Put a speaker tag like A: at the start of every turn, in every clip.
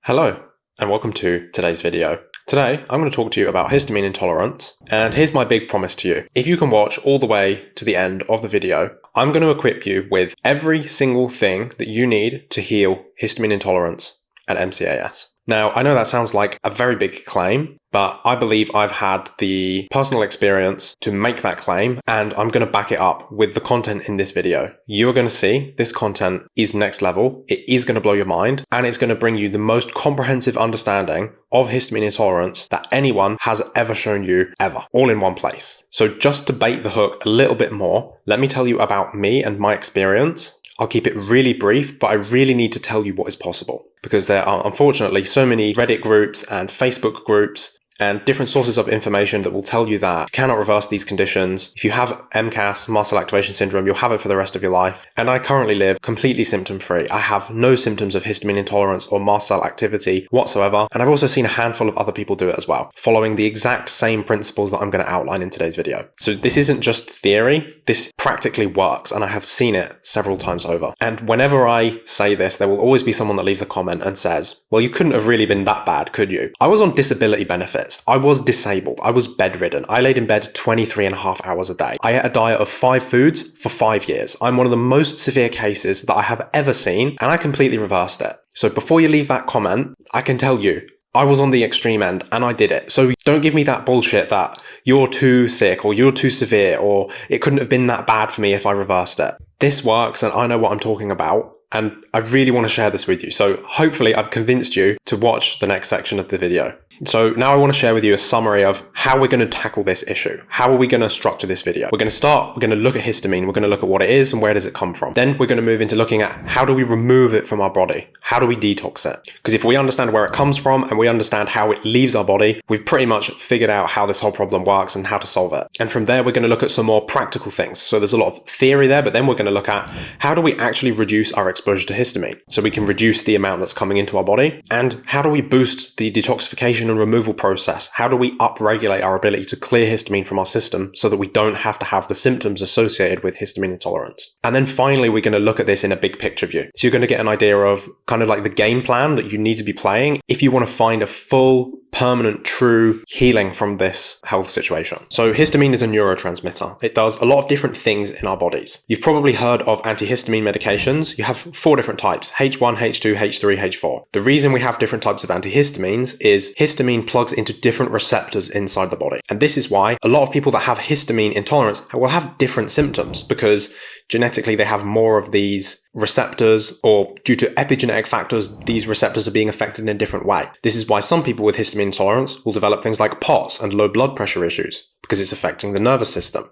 A: Hello, and welcome to today's video. Today, I'm going to talk to you about histamine intolerance, and here's my big promise to you. If you can watch all the way to the end of the video, I'm going to equip you with every single thing that you need to heal histamine intolerance at MCAS. Now, I know that sounds like a very big claim, but I believe I've had the personal experience to make that claim, and I'm going to back it up with the content in this video. You are going to see this content is next level, it is going to blow your mind, and it's going to bring you the most comprehensive understanding of histamine intolerance that anyone has ever shown you ever, all in one place. So just to bait the hook a little bit more, let me tell you about me and my experience. I'll keep it really brief, but I really need to tell you what is possible, because there are unfortunately so many Reddit groups and Facebook groups and different sources of information that will tell you that you cannot reverse these conditions. If you have MCAS, mast cell activation syndrome, you'll have it for the rest of your life. And I currently live completely symptom-free. I have no symptoms of histamine intolerance or mast cell activity whatsoever. And I've also seen a handful of other people do it as well, following the exact same principles that I'm going to outline in today's video. So this isn't just theory, this practically works, and I have seen it several times over. And whenever I say this, there will always be someone that leaves a comment and says, well, you couldn't have really been that bad, could you? I was on disability benefits. I was disabled. I was bedridden. I laid in bed 23.5 hours a day. I ate a diet of 5 foods for 5 years. I'm one of the most severe cases that I have ever seen, and I completely reversed it. So before you leave that comment, I can tell you, I was on the extreme end and I did it. So don't give me that bullshit that you're too sick or you're too severe or it couldn't have been that bad for me if I reversed it. This works and I know what I'm talking about. And I really want to share this with you. So hopefully I've convinced you to watch the next section of the video. So now I want to share with you a summary of how we're going to tackle this issue. How are we going to structure this video? We're going to look at histamine. We're going to look at what it is and where does it come from. Then we're going to move into looking at how do we remove it from our body? How do we detox it? Because if we understand where it comes from and we understand how it leaves our body, we've pretty much figured out how this whole problem works and how to solve it. And from there, we're going to look at some more practical things. So there's a lot of theory there, but then we're going to look at how do we actually reduce our exposure to histamine so we can reduce the amount that's coming into our body, and how do we boost the detoxification and removal process? How do we upregulate our ability to clear histamine from our system so that we don't have to have the symptoms associated with histamine intolerance? And then finally, we're going to look at this in a big picture view. So you're going to get an idea of kind of like the game plan that you need to be playing if you want to find a full, permanent, true healing from this health situation. So histamine is a neurotransmitter. It does a lot of different things in our bodies. You've probably heard of antihistamine medications. You have 4 different types: H1, H2, H3, H4. The reason we have different types of antihistamines is histamine plugs into different receptors inside the body. And this is why a lot of people that have histamine intolerance will have different symptoms, because genetically they have more of these receptors, or due to epigenetic factors, these receptors are being affected in a different way. This is why some people with histamine intolerance will develop things like POTS and low blood pressure issues, because it's affecting the nervous system.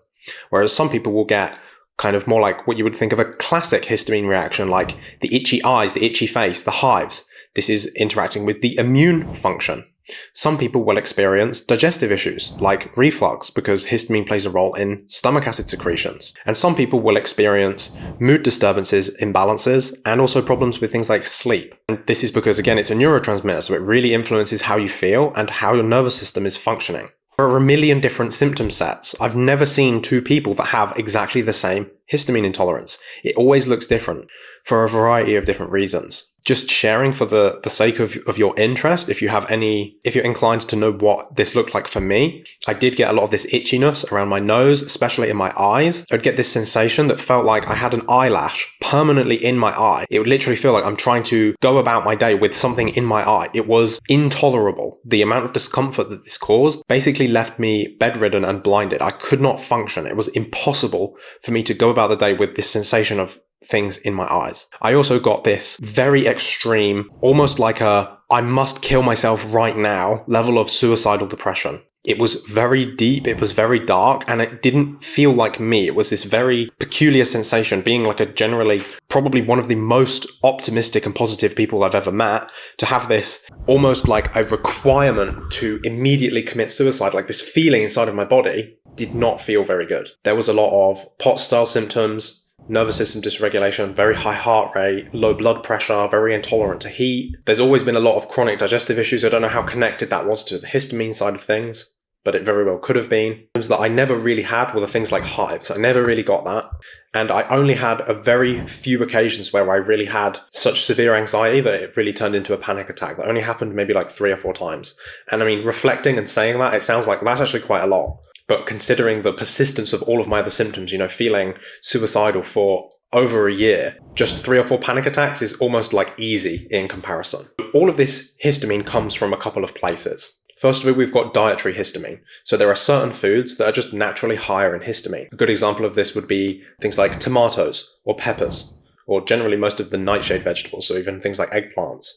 A: Whereas some people will get kind of more like what you would think of a classic histamine reaction, like the itchy eyes, the itchy face, the hives. This is interacting with the immune function. Some people will experience digestive issues like reflux, because histamine plays a role in stomach acid secretions. And some people will experience mood disturbances, imbalances, and also problems with things like sleep. And this is because, again, it's a neurotransmitter, so it really influences how you feel and how your nervous system is functioning. There are a million different symptom sets. I've never seen 2 people that have exactly the same histamine intolerance. It always looks different for a variety of different reasons. Just sharing for the sake of your interest, if you're inclined to know what this looked like for me, I did get a lot of this itchiness around my nose, especially in my eyes. I would get this sensation that felt like I had an eyelash permanently in my eye. It would literally feel like I'm trying to go about my day with something in my eye. It was intolerable. The amount of discomfort that this caused basically left me bedridden and blinded. I could not function. It was impossible for me to go about the day with this sensation of things in my eyes. I also got this very extreme, almost like a I must kill myself right now level of suicidal depression. It was very deep, it was very dark, and it didn't feel like me. It was this very peculiar sensation, being like a generally probably one of the most optimistic and positive people I've ever met, to have this almost like a requirement to immediately commit suicide, like this feeling inside of my body did not feel very good. There was a lot of POTS-style symptoms, nervous system dysregulation, very high heart rate, low blood pressure, very intolerant to heat. There's always been a lot of chronic digestive issues. I don't know how connected that was to the histamine side of things. but it very well could have been. Things that I never really had were the things like hives. I never really got that. And I only had a very few occasions where I really had such severe anxiety that it really turned into a panic attack. That only happened maybe like 3 or 4 times. And I mean, reflecting and saying that, it sounds like that's actually quite a lot. But considering the persistence of all of my other symptoms, feeling suicidal for over a year, just 3 or 4 panic attacks is almost like easy in comparison. All of this histamine comes from a couple of places. First of all, we've got dietary histamine. So there are certain foods that are just naturally higher in histamine. A good example of this would be things like tomatoes or peppers, or generally most of the nightshade vegetables, so even things like eggplants.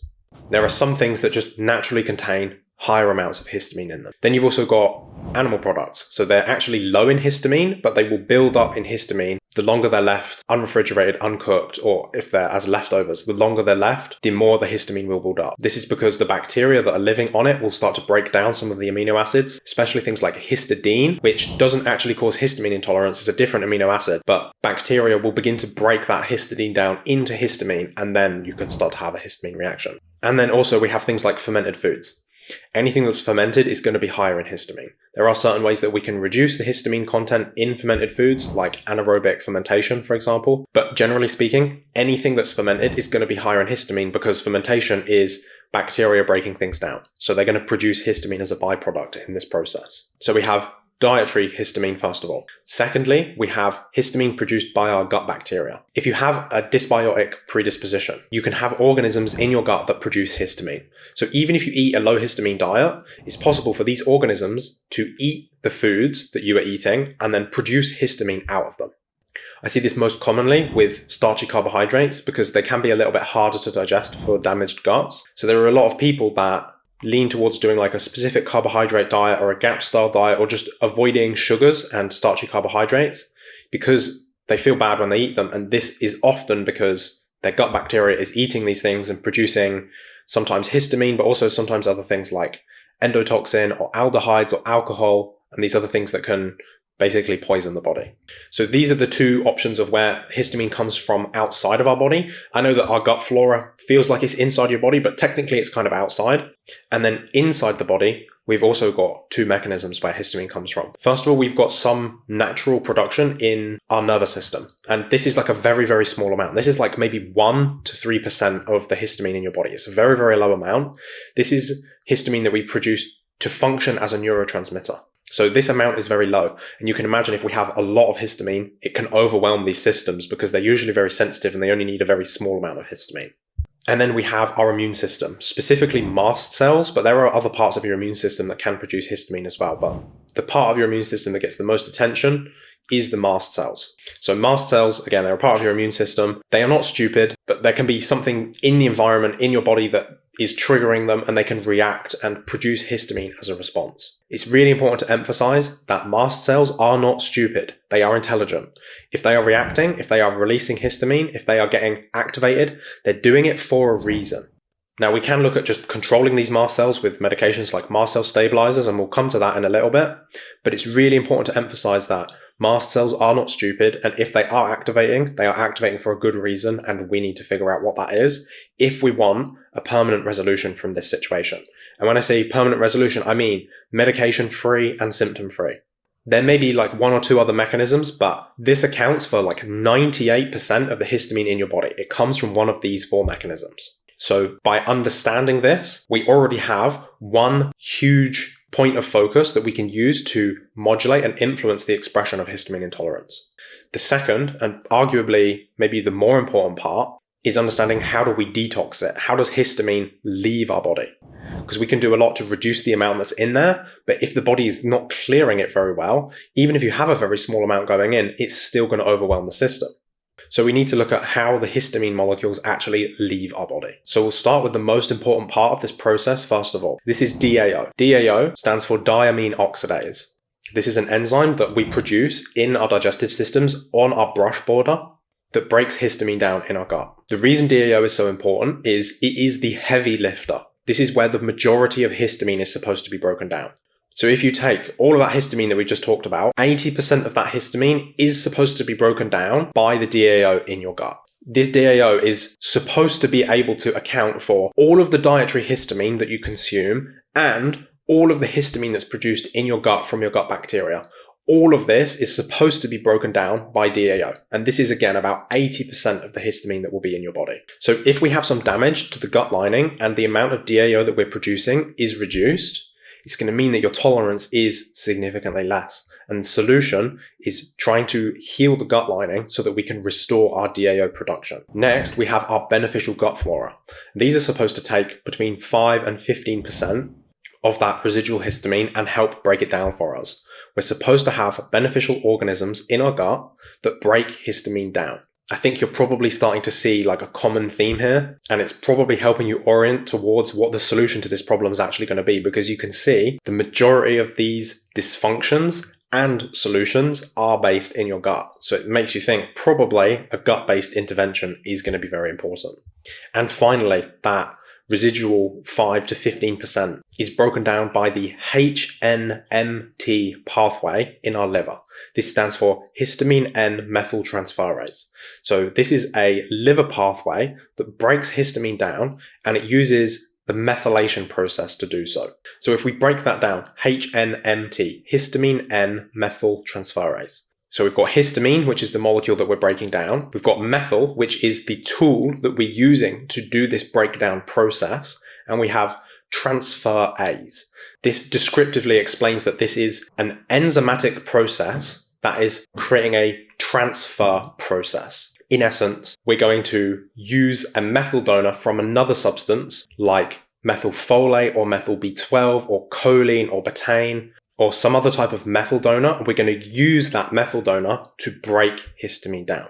A: There are some things that just naturally contain higher amounts of histamine in them. Then you've also got animal products. So they're actually low in histamine, but they will build up in histamine the longer they're left unrefrigerated, uncooked, or if they're as leftovers, the longer they're left, the more the histamine will build up. This is because the bacteria that are living on it will start to break down some of the amino acids, especially things like histidine, which doesn't actually cause histamine intolerance. It's a different amino acid, but bacteria will begin to break that histidine down into histamine, and then you can start to have a histamine reaction. And then also we have things like fermented foods. Anything that's fermented is going to be higher in histamine. There are certain ways that we can reduce the histamine content in fermented foods, like anaerobic fermentation, for example. But generally speaking, anything that's fermented is going to be higher in histamine because fermentation is bacteria breaking things down. So they're going to produce histamine as a byproduct in this process. So we have dietary histamine, first of all. Secondly, we have histamine produced by our gut bacteria. If you have a dysbiotic predisposition, you can have organisms in your gut that produce histamine. So even if you eat a low histamine diet, it's possible for these organisms to eat the foods that you are eating and then produce histamine out of them. I see this most commonly with starchy carbohydrates because they can be a little bit harder to digest for damaged guts. So there are a lot of people that lean towards doing like a specific carbohydrate diet or a GAP style diet, or just avoiding sugars and starchy carbohydrates because they feel bad when they eat them. And this is often because their gut bacteria is eating these things and producing sometimes histamine, but also sometimes other things like endotoxin or aldehydes or alcohol and these other things that can basically poison the body. So these are the two options of where histamine comes from outside of our body. I know that our gut flora feels like it's inside your body, but technically it's kind of outside. And then inside the body, we've also got 2 mechanisms where histamine comes from. First of all, we've got some natural production in our nervous system. And this is like a very, very small amount. This is like maybe 1 to 3% of the histamine in your body. It's a very, very low amount. This is histamine that we produce to function as a neurotransmitter. So this amount is very low. And you can imagine if we have a lot of histamine, it can overwhelm these systems because they're usually very sensitive and they only need a very small amount of histamine. And then we have our immune system, specifically mast cells, but there are other parts of your immune system that can produce histamine as well. But the part of your immune system that gets the most attention is the mast cells. So mast cells, again, they're a part of your immune system. They are not stupid, but there can be something in the environment, in your body that is triggering them, and they can react and produce histamine as a response. It's really important to emphasize that mast cells are not stupid. They are intelligent. If they are reacting, if they are releasing histamine, if they are getting activated, they're doing it for a reason. Now, we can look at just controlling these mast cells with medications like mast cell stabilizers, and we'll come to that in a little bit. But it's really important to emphasize that mast cells are not stupid, and if they are activating for a good reason, and we need to figure out what that is if we want a permanent resolution from this situation. And when I say permanent resolution, I mean medication-free and symptom-free. There may be like 1 or 2 other mechanisms, but this accounts for like 98% of the histamine in your body. It comes from one of these 4 mechanisms. So by understanding this, we already have one huge point of focus that we can use to modulate and influence the expression of histamine intolerance. The second, and arguably maybe the more important part, is understanding how do we detox it? How does histamine leave our body? Because we can do a lot to reduce the amount that's in there, but if the body is not clearing it very well, even if you have a very small amount going in, it's still going to overwhelm the system. So we need to look at how the histamine molecules actually leave our body. So we'll start with the most important part of this process first of all. This is DAO. DAO stands for diamine oxidase. This is an enzyme that we produce in our digestive systems on our brush border that breaks histamine down in our gut. The reason DAO is so important is it is the heavy lifter. This is where the majority of histamine is supposed to be broken down. So if you take all of that histamine that we just talked about, 80% of that histamine is supposed to be broken down by the DAO in your gut. This DAO is supposed to be able to account for all of the dietary histamine that you consume and all of the histamine that's produced in your gut from your gut bacteria. All of this is supposed to be broken down by DAO. And this is, again, about 80% of the histamine that will be in your body. So if we have some damage to the gut lining and the amount of DAO that we're producing is reduced, it's going to mean that your tolerance is significantly less. And the solution is trying to heal the gut lining so that we can restore our DAO production. Next, we have our beneficial gut flora. These are supposed to take between 5 and 15% of that residual histamine and help break it down for us. We're supposed to have beneficial organisms in our gut that break histamine down. I think you're probably starting to see like a common theme here, and it's probably helping you orient towards what the solution to this problem is actually going to be, because you can see the majority of these dysfunctions and solutions are based in your gut. So it makes you think probably a gut-based intervention is going to be very important. And finally, that residual 5 to 15% is broken down by the HNMT pathway in our liver. This stands for histamine N methyltransferase. So this is a liver pathway that breaks histamine down, and it uses the methylation process to do so. So if we break that down, HNMT, histamine N methyltransferase. So we've got histamine, which is the molecule that we're breaking down. We've got methyl, which is the tool that we're using to do this breakdown process. And we have transferase. This descriptively explains that this is an enzymatic process that is creating a transfer process. In essence, we're going to use a methyl donor from another substance like methylfolate or methyl B12 or choline or betaine, or some other type of methyl donor. We're going to use that methyl donor to break histamine down.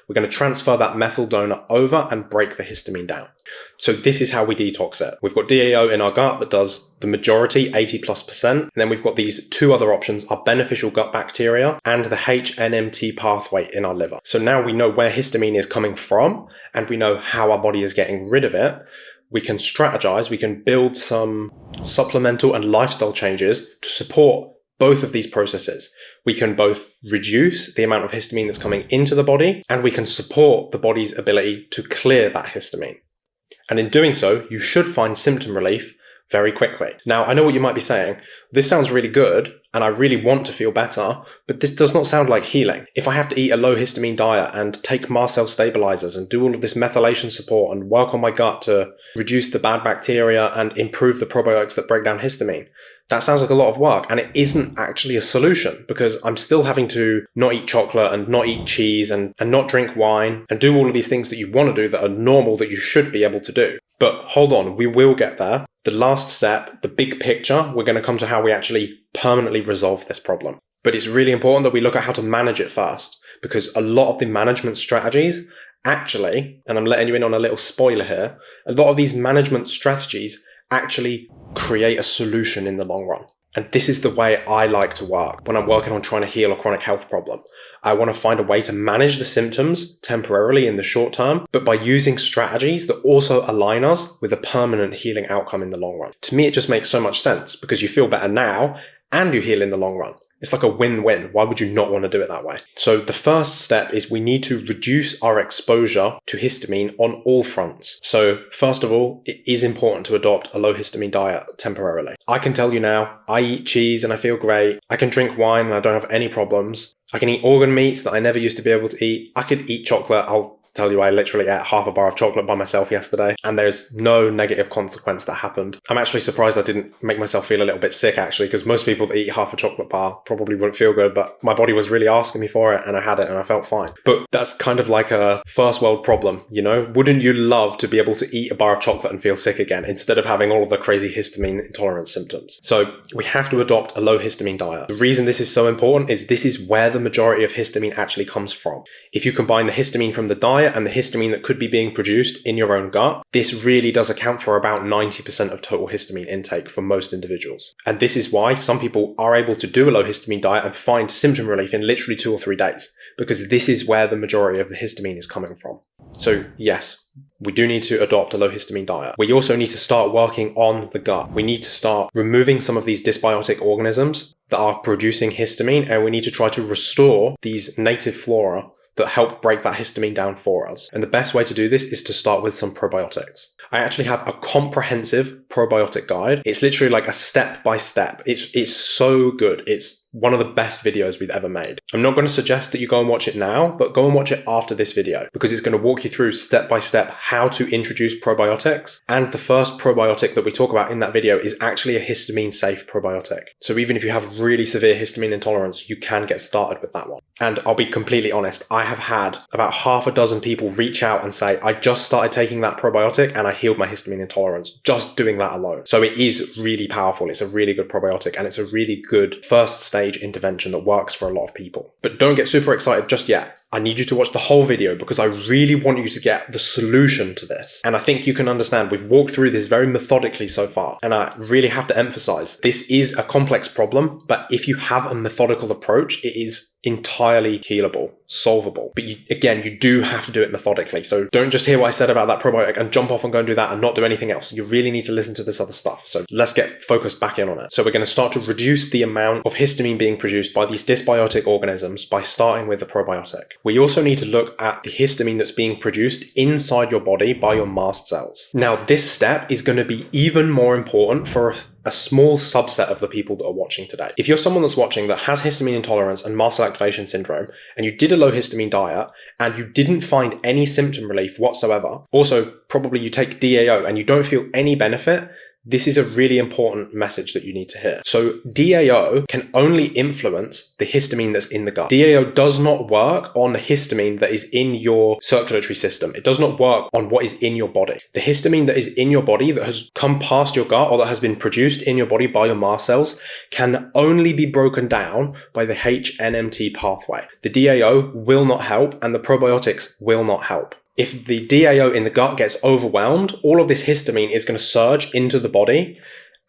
A: We're going to transfer that methyl donor over and break the histamine down. So this is how we detox it. We've got DAO in our gut that does the majority, 80+%. And then we've got these two other options, our beneficial gut bacteria and the HNMT pathway in our liver. So now we know where histamine is coming from and we know how our body is getting rid of it. We can strategize, we can build some supplemental and lifestyle changes to support both of these processes. We can both reduce the amount of histamine that's coming into the body, and we can support the body's ability to clear that histamine. And in doing so, you should find symptom relief very quickly. Now, I know what you might be saying. This sounds really good, and I really want to feel better, but this does not sound like healing. If I have to eat a low histamine diet and take mast cell stabilizers and do all of this methylation support and work on my gut to reduce the bad bacteria and improve the probiotics that break down histamine, that sounds like a lot of work, and it isn't actually a solution, because I'm still having to not eat chocolate and not eat cheese and not drink wine and do all of these things that you want to do that are normal, that you should be able to do. But hold on, we will get there. The last step, the big picture, we're going to come to how we actually permanently resolve this problem. But it's really important that we look at how to manage it first, because a lot of the management strategies actually, and I'm letting you in on a little spoiler here, a lot of these management strategies actually create a solution in the long run. And this is the way I like to work when I'm working on trying to heal a chronic health problem. I want to find a way to manage the symptoms temporarily in the short term, but by using strategies that also align us with a permanent healing outcome in the long run. To me, it just makes so much sense, because you feel better now and you heal in the long run. It's like a win-win. Why would you not want to do it that way? So the first step is we need to reduce our exposure to histamine on all fronts. So first of all, it is important to adopt a low histamine diet temporarily. I can tell you now, I eat cheese and I feel great. I can drink wine and I don't have any problems. I can eat organ meats that I never used to be able to eat. I could eat chocolate. I'll tell you, I literally ate half a bar of chocolate by myself yesterday, and there's no negative consequence that happened. I'm actually surprised I didn't make myself feel a little bit sick, actually, because most people that eat half a chocolate bar probably wouldn't feel good, but my body was really asking me for it, and I had it, and I felt fine. But that's kind of like a first world problem, you know? Wouldn't you love to be able to eat a bar of chocolate and feel sick again, instead of having all of the crazy histamine intolerance symptoms? So we have to adopt a low histamine diet. The reason this is so important is this is where the majority of histamine actually comes from. If you combine the histamine from the diet and the histamine that could be being produced in your own gut, this really does account for about 90% of total histamine intake for most individuals. And this is why some people are able to do a low histamine diet and find symptom relief in literally 2 or 3 days, because this is where the majority of the histamine is coming from. So yes, we do need to adopt a low histamine diet. We also need to start working on the gut. We need to start removing some of these dysbiotic organisms that are producing histamine, and we need to try to restore these native flora that help break that histamine down for us. And the best way to do this is to start with some probiotics. I actually have a comprehensive probiotic guide. It's literally like a step-by-step. It's so good. It's one of the best videos we've ever made. I'm not going to suggest that you go and watch it now, but go and watch it after this video because it's going to walk you through step-by-step how to introduce probiotics. And the first probiotic that we talk about in that video is actually a histamine-safe probiotic. So even if you have really severe histamine intolerance, you can get started with that one. And I'll be completely honest, I have had about half a dozen people reach out and say, I just started taking that probiotic and I healed my histamine intolerance just doing that alone. So it is really powerful. It's a really good probiotic and it's a really good first stage intervention that works for a lot of people. But don't get super excited just yet. I need you to watch the whole video because I really want you to get the solution to this. And I think you can understand we've walked through this very methodically so far. And I really have to emphasize this is a complex problem, but if you have a methodical approach, it is entirely healable, solvable. But again, you do have to do it methodically. So don't just hear what I said about that probiotic and jump off and go and do that and not do anything else. You really need to listen to this other stuff. So let's get focused back in on it. So we're going to start to reduce the amount of histamine being produced by these dysbiotic organisms by starting with the probiotic. We also need to look at the histamine that's being produced inside your body by your mast cells. Now, this step is going to be even more important for a small subset of the people that are watching today. If you're someone that's watching that has histamine intolerance and mast cell activation syndrome, and you did a low histamine diet, and you didn't find any symptom relief whatsoever, also probably you take DAO and you don't feel any benefit, this is a really important message that you need to hear. So DAO can only influence the histamine that's in the gut. DAO does not work on the histamine that is in your circulatory system. It does not work on what is in your body. The histamine that is in your body that has come past your gut or that has been produced in your body by your mast cells can only be broken down by the HNMT pathway. The DAO will not help and the probiotics will not help. If the DAO in the gut gets overwhelmed, all of this histamine is going to surge into the body.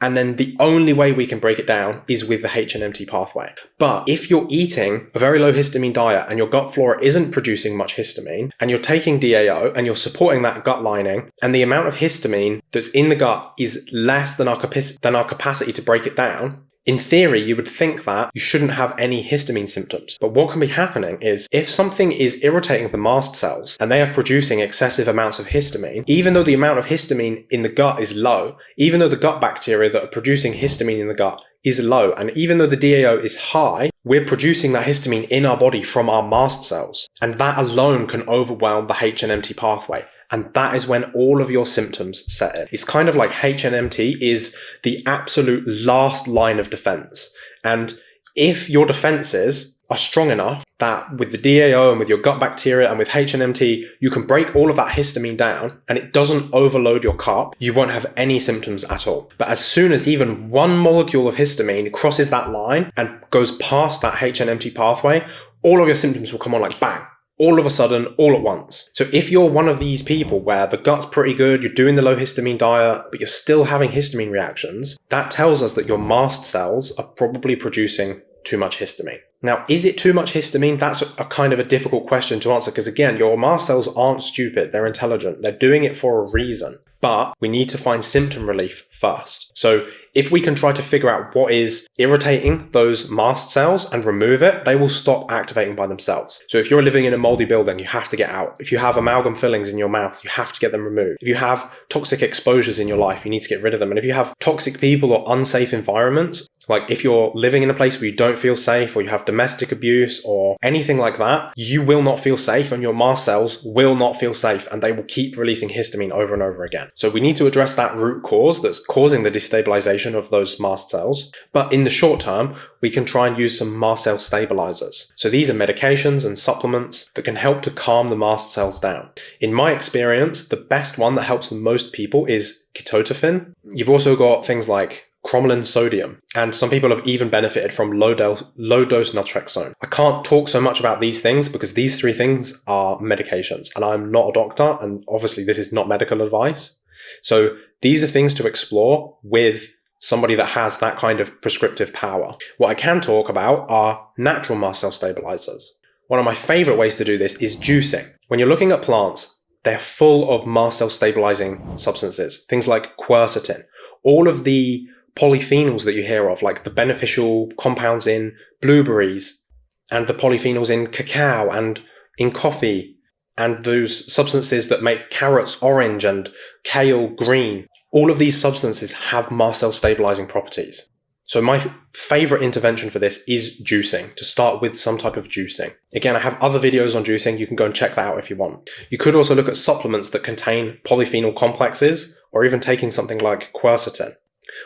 A: And then the only way we can break it down is with the HNMT pathway. But if you're eating a very low histamine diet and your gut flora isn't producing much histamine and you're taking DAO and you're supporting that gut lining and the amount of histamine that's in the gut is less than our capacity to break it down, in theory, you would think that you shouldn't have any histamine symptoms. But what can be happening is if something is irritating the mast cells and they are producing excessive amounts of histamine, even though the amount of histamine in the gut is low, even though the gut bacteria that are producing histamine in the gut is low, and even though the DAO is high, we're producing that histamine in our body from our mast cells. And that alone can overwhelm the HNMT pathway. And that is when all of your symptoms set in. It's kind of like HNMT is the absolute last line of defense. And if your defenses are strong enough that with the DAO and with your gut bacteria and with HNMT, you can break all of that histamine down and it doesn't overload your cup, you won't have any symptoms at all. But as soon as even one molecule of histamine crosses that line and goes past that HNMT pathway, all of your symptoms will come on like bang. All of a sudden, all at once. So if you're one of these people where the gut's pretty good, you're doing the low histamine diet, but you're still having histamine reactions, that tells us that your mast cells are probably producing too much histamine. Now, is it too much histamine? That's a kind of a difficult question to answer because again, your mast cells aren't stupid, they're intelligent, they're doing it for a reason. But we need to find symptom relief first. So if we can try to figure out what is irritating those mast cells and remove it, they will stop activating by themselves. So if you're living in a moldy building, you have to get out. If you have amalgam fillings in your mouth, you have to get them removed. If you have toxic exposures in your life, you need to get rid of them. And if you have toxic people or unsafe environments, like if you're living in a place where you don't feel safe or you have domestic abuse or anything like that, you will not feel safe and your mast cells will not feel safe and they will keep releasing histamine over and over again. So we need to address that root cause that's causing the destabilization of those mast cells. But in the short term, we can try and use some mast cell stabilizers. So these are medications and supplements that can help to calm the mast cells down. In my experience, the best one that helps the most people is ketotifen. You've also got things like cromolyn sodium, and some people have even benefited from low dose naltrexone. I can't talk so much about these things because these three things are medications and I'm not a doctor and obviously this is not medical advice. So these are things to explore with somebody that has that kind of prescriptive power. What I can talk about are natural mast cell stabilizers. One of my favorite ways to do this is juicing. When you're looking at plants, they're full of mast cell stabilizing substances, things like quercetin, all of the polyphenols that you hear of, like the beneficial compounds in blueberries and the polyphenols in cacao and in coffee and those substances that make carrots orange and kale green. All of these substances have mast cell stabilizing properties. So my favorite intervention for this is juicing, to start with some type of juicing. Again, I have other videos on juicing. You can go and check that out if you want. You could also look at supplements that contain polyphenol complexes, or even taking something like quercetin.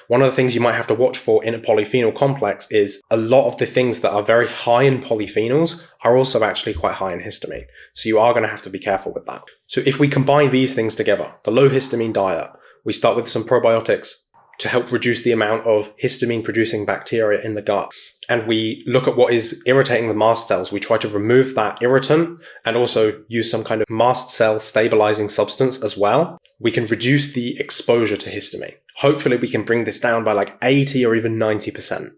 A: One of the things you might have to watch for in a polyphenol complex is a lot of the things that are very high in polyphenols are also actually quite high in histamine. So you are going to have to be careful with that. So if we combine these things together, the low histamine diet, we start with some probiotics to help reduce the amount of histamine producing bacteria in the gut. And we look at what is irritating the mast cells. We try to remove that irritant and also use some kind of mast cell stabilizing substance as well. We can reduce the exposure to histamine. Hopefully we can bring this down by like 80 or even 90%.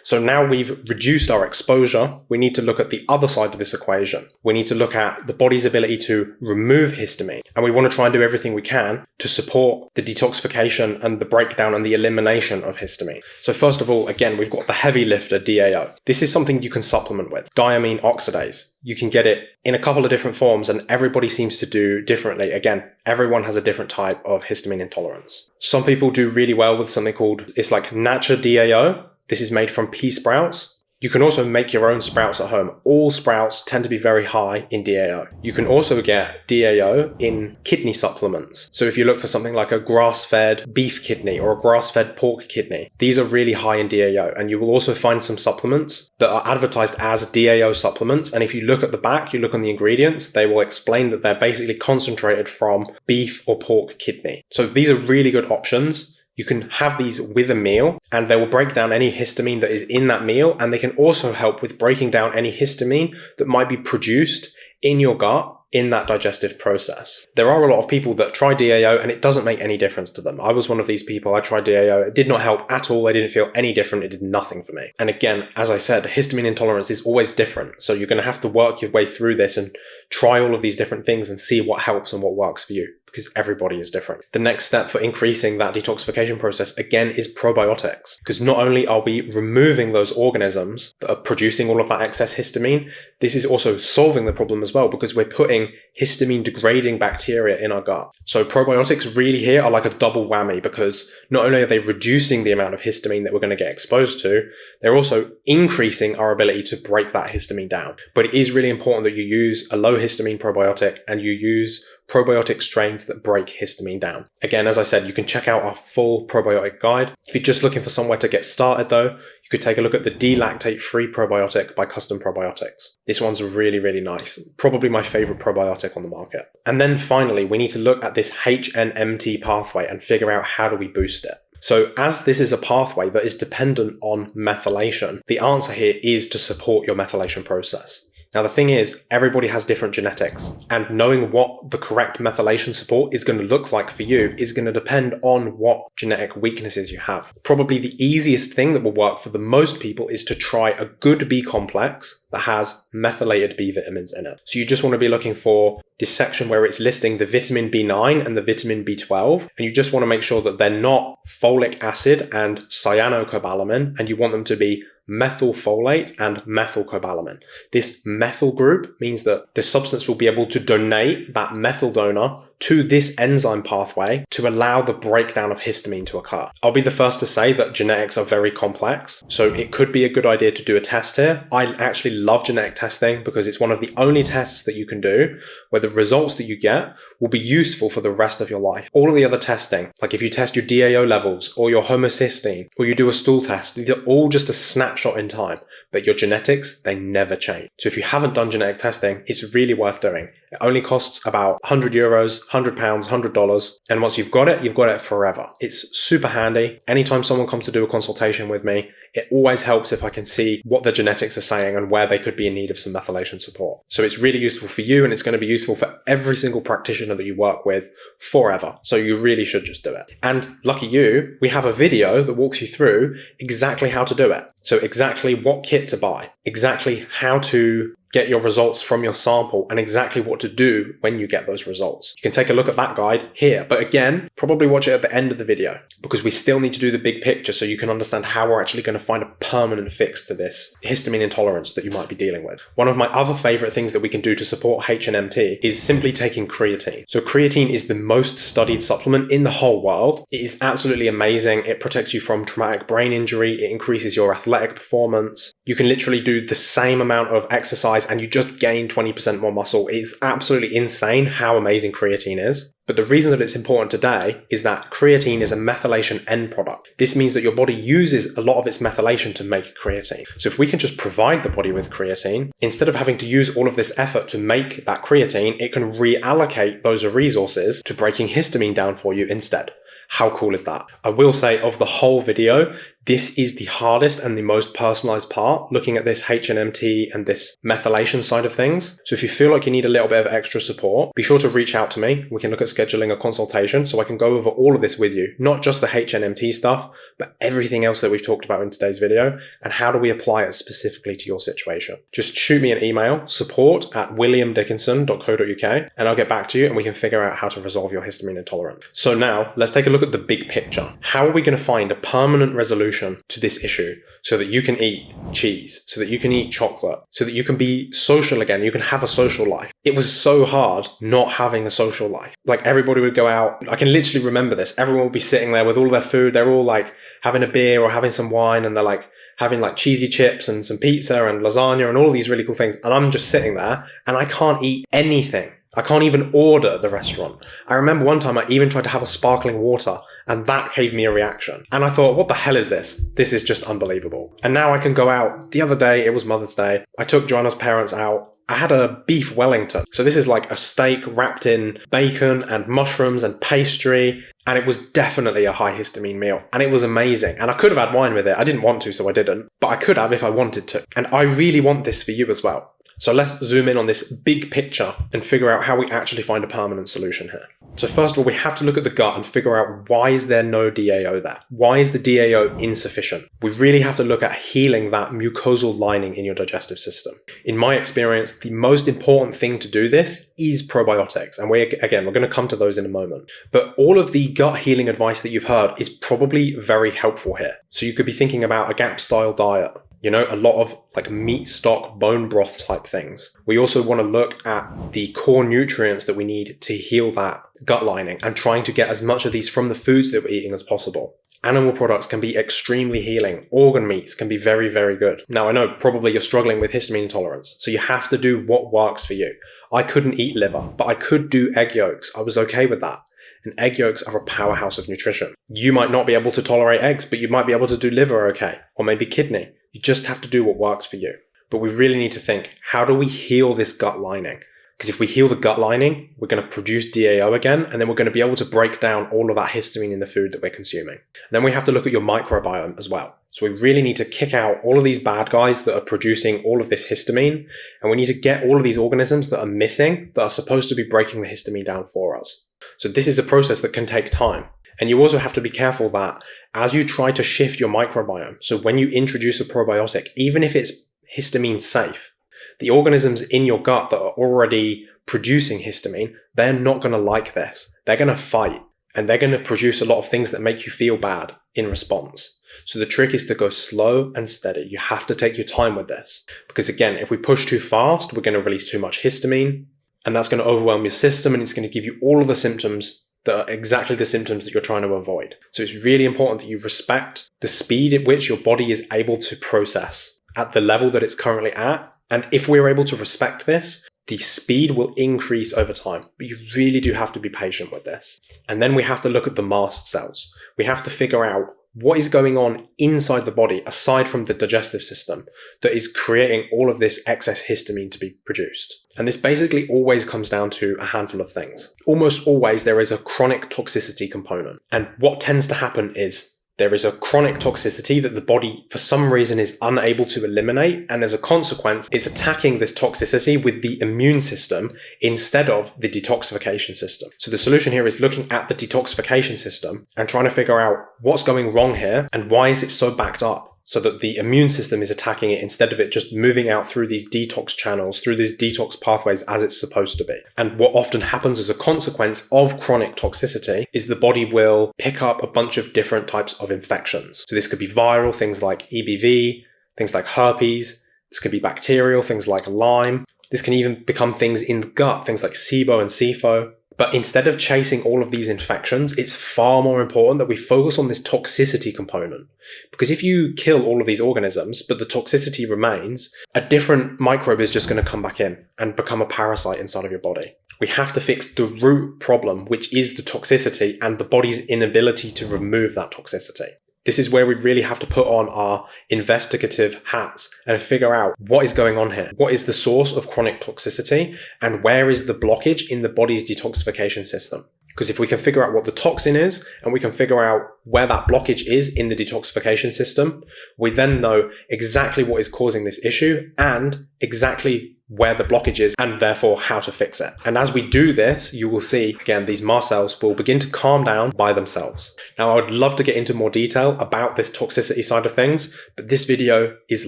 A: So now we've reduced our exposure, we need to look at the other side of this equation. We need to look at the body's ability to remove histamine. And we want to try and do everything we can to support the detoxification and the breakdown and the elimination of histamine. So first of all, again, we've got the heavy lifter DAO. This is something you can supplement with. Diamine oxidase. You can get it in a couple of different forms and everybody seems to do differently. Again, everyone has a different type of histamine intolerance. Some people do really well with something called, it's like Nature DAO. This is made from pea sprouts. You can also make your own sprouts at home. All sprouts tend to be very high in DAO. You can also get DAO in kidney supplements. So if you look for something like a grass-fed beef kidney or a grass-fed pork kidney, these are really high in DAO. And you will also find some supplements that are advertised as DAO supplements. And if you look at the back, you look on the ingredients, they will explain that they're basically concentrated from beef or pork kidney. So these are really good options. You can have these with a meal and they will break down any histamine that is in that meal, and they can also help with breaking down any histamine that might be produced in your gut in that digestive process. There are a lot of people that try DAO and it doesn't make any difference to them. I was one of these people. I tried DAO. It did not help at all. I didn't feel any different. It did nothing for me. And again, as I said, histamine intolerance is always different. So you're going to have to work your way through this and try all of these different things and see what helps and what works for you, because everybody is different. The next step for increasing that detoxification process, again, is probiotics. Because not only are we removing those organisms that are producing all of that excess histamine, this is also solving the problem as well, because we're putting histamine degrading bacteria in our gut. So probiotics really here are like a double whammy, because not only are they reducing the amount of histamine that we're going to get exposed to, they're also increasing our ability to break that histamine down. But it is really important that you use a low histamine probiotic and you use probiotic strains that break histamine down. Again, as I said, you can check out our full probiotic guide. If you're just looking for somewhere to get started though, you could take a look at the D-lactate-free probiotic by Custom Probiotics. This one's really, really nice. Probably my favorite probiotic on the market. And then finally, we need to look at this HNMT pathway and figure out how do we boost it. So as this is a pathway that is dependent on methylation, the answer here is to support your methylation process. Now, the thing is, everybody has different genetics, and knowing what the correct methylation support is going to look like for you is going to depend on what genetic weaknesses you have. Probably the easiest thing that will work for the most people is to try a good B complex that has methylated B vitamins in it. So you just want to be looking for this section where it's listing the vitamin B9 and the vitamin B12, and you just want to make sure that they're not folic acid and cyanocobalamin, and you want them to be methylfolate and methylcobalamin. This methyl group means that the substance will be able to donate that methyl donor to this enzyme pathway to allow the breakdown of histamine to occur. I'll be the first to say that genetics are very complex, so it could be a good idea to do a test here. I actually love genetic testing because it's one of the only tests that you can do where the results that you get will be useful for the rest of your life. All of the other testing, like if you test your DAO levels or your homocysteine or you do a stool test, these are all just a snapshot in time, but your genetics, they never change. So if you haven't done genetic testing, it's really worth doing. It only costs about 100 euros, 100 pounds, $100. And once you've got it forever. It's super handy. Anytime someone comes to do a consultation with me, it always helps if I can see what the genetics are saying and where they could be in need of some methylation support. So it's really useful for you, and it's going to be useful for every single practitioner that you work with forever. So you really should just do it. And lucky you, we have a video that walks you through exactly how to do it. So exactly what kit to buy, exactly how to get your results from your sample and exactly what to do when you get those results. You can take a look at that guide here, but again, probably watch it at the end of the video because we still need to do the big picture so you can understand how we're actually going to find a permanent fix to this histamine intolerance that you might be dealing with. One of my other favorite things that we can do to support HNMT is simply taking creatine. So creatine is the most studied supplement in the whole world. It is absolutely amazing. It protects you from traumatic brain injury. It increases your athletic performance. You can literally do the same amount of exercise and you just gain 20% more muscle. It's absolutely insane how amazing creatine is. But the reason that it's important today is that creatine is a methylation end product. This means that your body uses a lot of its methylation to make creatine. So if we can just provide the body with creatine, instead of having to use all of this effort to make that creatine, it can reallocate those resources to breaking histamine down for you instead. How cool is that? I will say of the whole video, this is the hardest and the most personalized part, looking at this HNMT and this methylation side of things. So if you feel like you need a little bit of extra support, be sure to reach out to me. We can look at scheduling a consultation so I can go over all of this with you, not just the HNMT stuff, but everything else that we've talked about in today's video and how do we apply it specifically to your situation. Just shoot me an email, support@williamdickinson.co.uk, and I'll get back to you and we can figure out how to resolve your histamine intolerance. So now let's take a look at the big picture. How are we going to find a permanent resolution to this issue so that you can eat cheese, so that you can eat chocolate, so that you can be social again, you can have a social life? It was so hard not having a social life. Like everybody would go out. I can literally remember this. Everyone would be sitting there with all their food. They're all like having a beer or having some wine and they're like having like cheesy chips and some pizza and lasagna and all these really cool things. And I'm just sitting there and I can't eat anything. I can't even order at the restaurant. I remember one time I even tried to have a sparkling water and that gave me a reaction. And I thought, what the hell is this? This is just unbelievable. And now I can go out. The other day, it was Mother's Day. I took Joanna's parents out. I had a beef Wellington. So this is like a steak wrapped in bacon and mushrooms and pastry. And it was definitely a high histamine meal. And it was amazing. And I could have had wine with it. I didn't want to, so I didn't. But I could have if I wanted to. And I really want this for you as well. So let's zoom in on this big picture and figure out how we actually find a permanent solution here. So first of all, we have to look at the gut and figure out why is there no DAO there? Why is the DAO insufficient? We really have to look at healing that mucosal lining in your digestive system. In my experience, the most important thing to do this is probiotics. And we're going to come to those in a moment. But all of the gut healing advice that you've heard is probably very helpful here. So you could be thinking about a GAP style diet. You know, a lot of like meat stock, bone broth type things. We also want to look at the core nutrients that we need to heal that gut lining and trying to get as much of these from the foods that we're eating as possible. Animal products can be extremely healing. Organ meats can be very, very good. Now, I know probably you're struggling with histamine intolerance, so you have to do what works for you. I couldn't eat liver, but I could do egg yolks. I was okay with that. And egg yolks are a powerhouse of nutrition. You might not be able to tolerate eggs, but you might be able to do liver okay, or maybe kidney. You just have to do what works for you. But we really need to think, how do we heal this gut lining? Because if we heal the gut lining, we're going to produce DAO again, and then we're going to be able to break down all of that histamine in the food that we're consuming. And then we have to look at your microbiome as well. So we really need to kick out all of these bad guys that are producing all of this histamine, and we need to get all of these organisms that are missing, that are supposed to be breaking the histamine down for us. So this is a process that can take time. And you also have to be careful that as you try to shift your microbiome, so when you introduce a probiotic, even if it's histamine safe, the organisms in your gut that are already producing histamine, they're not going to like this. They're going to fight and they're going to produce a lot of things that make you feel bad in response. So the trick is to go slow and steady. You have to take your time with this because again, if we push too fast, we're going to release too much histamine and that's going to overwhelm your system and it's going to give you all of the symptoms that are exactly the symptoms that you're trying to avoid. So it's really important that you respect the speed at which your body is able to process at the level that it's currently at. And if we're able to respect this, the speed will increase over time. But you really do have to be patient with this. And then we have to look at the mast cells. We have to figure out what is going on inside the body, aside from the digestive system, that is creating all of this excess histamine to be produced. And this basically always comes down to a handful of things. Almost always there is a chronic toxicity component. And what tends to happen is there is a chronic toxicity that the body, for some reason, is unable to eliminate. And as a consequence, it's attacking this toxicity with the immune system instead of the detoxification system. So the solution here is looking at the detoxification system and trying to figure out what's going wrong here and why is it so backed up. so that the immune system is attacking it instead of it just moving out through these detox channels, through these detox pathways as it's supposed to be. And what often happens as a consequence of chronic toxicity is the body will pick up a bunch of different types of infections. So this could be viral, things like EBV, things like herpes. This could be bacterial, things like Lyme. This can even become things in the gut, things like SIBO and SIFO. But instead of chasing all of these infections, it's far more important that we focus on this toxicity component. Because if you kill all of these organisms, but the toxicity remains, a different microbe is just going to come back in and become a parasite inside of your body. We have to fix the root problem, which is the toxicity and the body's inability to remove that toxicity. This is where we really have to put on our investigative hats and figure out what is going on here. What is the source of chronic toxicity and where is the blockage in the body's detoxification system? Because if we can figure out what the toxin is and we can figure out where that blockage is in the detoxification system, we then know exactly what is causing this issue and exactly where the blockage is and therefore how to fix it. And as we do this, you will see, again, these mast cells will begin to calm down by themselves. Now, I would love to get into more detail about this toxicity side of things, but this video is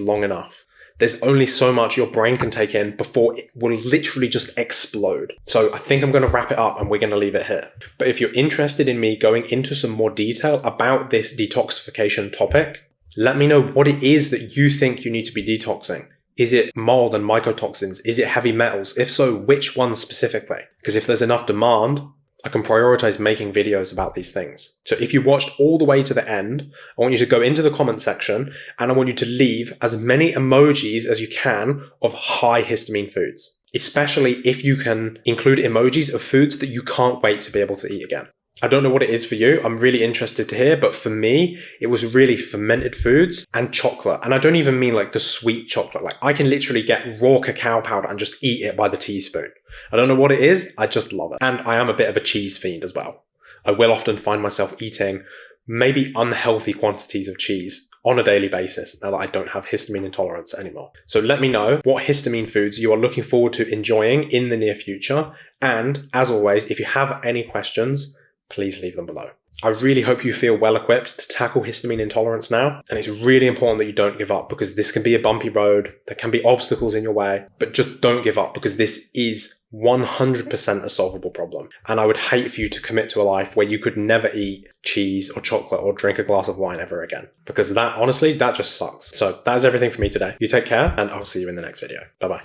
A: long enough. There's only so much your brain can take in before it will literally just explode. So I think I'm going to wrap it up and we're going to leave it here. But if you're interested in me going into some more detail about this detoxification topic, let me know what it is that you think you need to be detoxing. Is it mold and mycotoxins? Is it heavy metals? If so, which ones specifically? Because if there's enough demand, I can prioritize making videos about these things. So if you watched all the way to the end, I want you to go into the comment section and I want you to leave as many emojis as you can of high histamine foods, especially if you can include emojis of foods that you can't wait to be able to eat again. I don't know what it is for you. I'm really interested to hear, but for me, it was really fermented foods and chocolate. And I don't even mean like the sweet chocolate. Like I can literally get raw cacao powder and just eat it by the teaspoon. I don't know what it is. I just love it. And I am a bit of a cheese fiend as well. I will often find myself eating maybe unhealthy quantities of cheese on a daily basis now that I don't have histamine intolerance anymore. So let me know what histamine foods you are looking forward to enjoying in the near future. And as always, if you have any questions, please leave them below. I really hope you feel well equipped to tackle histamine intolerance now. And it's really important that you don't give up because this can be a bumpy road. There can be obstacles in your way, but just don't give up because this is 100% a solvable problem. And I would hate for you to commit to a life where you could never eat cheese or chocolate or drink a glass of wine ever again. Because that, honestly, that just sucks. So that is everything for me today. You take care and I'll see you in the next video. Bye-bye.